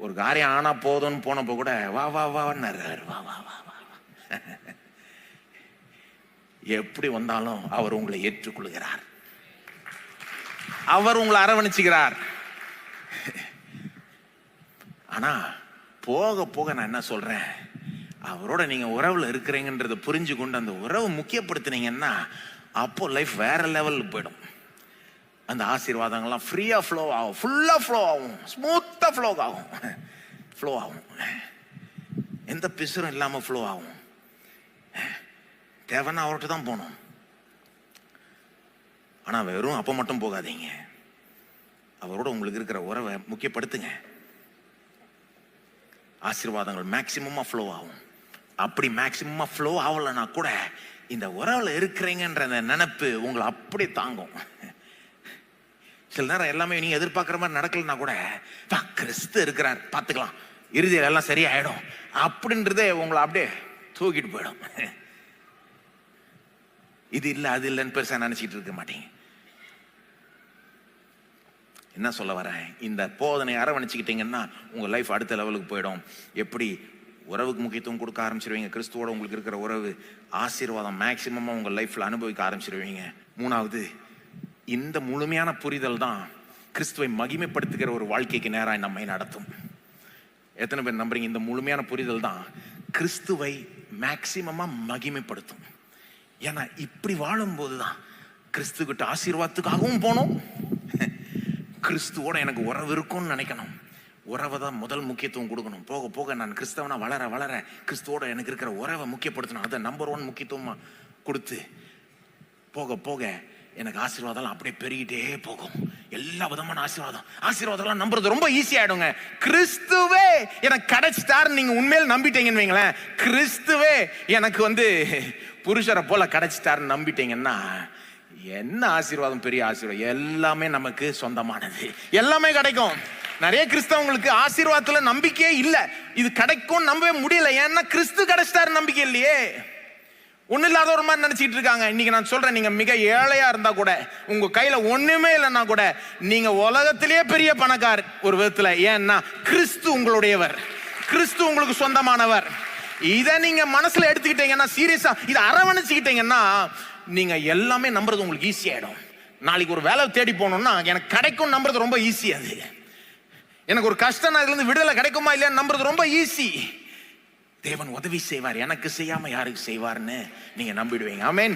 ஒரு காரியம் ஆனா போதும்னு போனப்போ கூட வா வா வான்னாரு. வா வா வா வா. எப்படி வந்தாலும் அவர் உங்களை ஏற்றுக்கொள்கிறார், அவர் உங்களை அரவணைச்சுக்கிறார். ஆனா போக போக நான் என்ன சொல்றேன், அவரோட நீங்க உறவுல இருக்கிறீங்கன்றத புரிஞ்சு கொண்டு அந்த உறவு முக்கியப்படுத்தினீங்கன்னா அப்போ லைஃப் வேற லெவலுக்கு போயிடும். அந்த ஆசீர்வாதங்கள்லாம் ஃப்ரீயா ஃப்ளோ ஆகும், ஃபுல்லா ஃப்ளோ ஆகும், ஸ்மூத்தா ஃப்ளோ ஆகும், எந்த பிசுறும் இல்லாம ஃப்ளோ ஆகும். தேவைன்னா அவர்கிட்ட தான் போகணும். ஆனா வெறும் அப்ப மட்டும் போகாதீங்க, அவரோட உங்களுக்கு இருக்கிற உறவை முக்கியப்படுத்துங்க. ஆசீர்வாதங்கள் மேக்சிமமா ஃப்ளோ ஆகும். அப்படி மேக்சிமமா ஃப்ளோ ஆகலைன்னா கூட இந்த உறவுல இருக்கிறீங்கன்ற அந்த நினைப்பு உங்களை அப்படி தாங்கும். சில நேரம் எல்லாமே நீங்க எதிர்பார்க்கிற மாதிரி நடக்கலன்னா கூட கிறிஸ்து இருக்கிறார் பார்த்துக்கலாம், இறுதியில் எல்லாம் சரியாயிடும் அப்படின்றதே உங்களை அப்படியே தூக்கிட்டு போயிடும். இது இல்லை அது இல்லைன்னு பெருசா நினைச்சிட்டு இருக்க மாட்டீங்க. என்ன சொல்ல வரேன், இந்த போதனை அரவணைச்சிக்கிட்டீங்கன்னா உங்க லைஃப் அடுத்த லெவலுக்கு போயிடும். எப்படி உறவுக்கு முக்கியத்துவம் கொடுக்க ஆரம்பிச்சிருவீங்க, கிறிஸ்துவோட உங்களுக்கு இருக்கிற உறவு ஆசீர்வாதம் மேக்சிமமா உங்க லைஃப்ல அனுபவிக்க ஆரம்பிச்சிருவீங்க. மூணாவது, இந்த முழுமையான புரிதல் தான் கிறிஸ்துவை மகிமைப்படுத்துகிற ஒரு வாழ்க்கைக்கு நேராக நம்மை நடத்தும். எத்தனை பேர் நம்புறீங்க? இந்த முழுமையான புரிதல் தான் கிறிஸ்துவை மேக்சிமமா மகிமைப்படுத்தும். ஏன்னா இப்படி வாழும்போது தான் கிறிஸ்து கிட்ட ஆசீர்வாதத்துக்காகவும் போனோம், கிறிஸ்துவோட எனக்கு உறவு இருக்கும்னு நினைக்கணும். உறவை தான் முதல் முக்கியத்துவம் கொடுக்கணும். போக போக நான் கிறிஸ்தவனா வளர வளர கிறிஸ்துவோட எனக்கு இருக்கிற உறவை முக்கியப்படுத்தணும், அதை நம்பர் 1 முக்கியத்துவமா கொடுத்து போக போக எனக்கு ஆசீர்வாதம் அப்படியே பெருகிட்டே போகும். எல்லா விதமான ஆசீர்வாதம் நம்புறது ரொம்ப ஈஸி ஆயிடுங்க. கிறிஸ்துவே எனக்கு கிடைச்சிட்டாரு நீங்க உண்மையில நம்பிட்டீங்கன்னு வைங்களேன், கிறிஸ்துவே எனக்கு புருஷரை போல கிடைச்சிட்டாருன்னு நம்பிட்டீங்கன்னா என்ன ஆசீர்வாதம், பெரிய ஆசீர்வாதம், எல்லாமே நமக்கு சொந்தமானது, எல்லாமே கிடைக்கும். நிறைய கிறிஸ்தவங்களுக்கு ஆசீர்வாதத்துல நம்பிக்கையே இல்லை, இது கிடைக்கும் நம்பவே முடியல. ஏன்னா கிறிஸ்து கிடைச்சிட்டாரு நம்பிக்கை இல்லையே, ஒன்னும் இல்லாத ஒரு மாதிரி நினைச்சிட்டு இருக்காங்க. இன்னைக்கு நான் சொல்றேன், நீங்க மிக ஏழையா இருந்தா கூட, உங்க கையில ஒண்ணுமே இல்லைன்னா கூட, நீங்க உலகத்திலேயே பெரிய பணக்கார் ஒரு விதத்துல. ஏன்னா கிறிஸ்து உங்களுடையவர், கிறிஸ்து உங்களுக்கு சொந்தமானவர். இதை நீங்க மனசுல எடுத்துக்கிட்டீங்கன்னா, சீரியஸா இதை அரவணைச்சுக்கிட்டீங்கன்னா, நீங்க எல்லாமே நம்புறது உங்களுக்கு ஈஸி ஆயிடும். நாளைக்கு ஒரு வேலை தேடி போனோம்னா எனக்கு கிடைக்கும் நம்புறது ரொம்ப ஈஸி. அது எனக்கு ஒரு கஷ்டம், அதுல இருந்து விடுதலை கிடைக்குமா இல்லையா நம்புறது ரொம்ப ஈஸி. தேவன் உதவி செய்வார், எனக்கு செய்யாம யாருக்கு செய்வார்னு நீங்க நம்பிடுவீங்க. ஆமென்.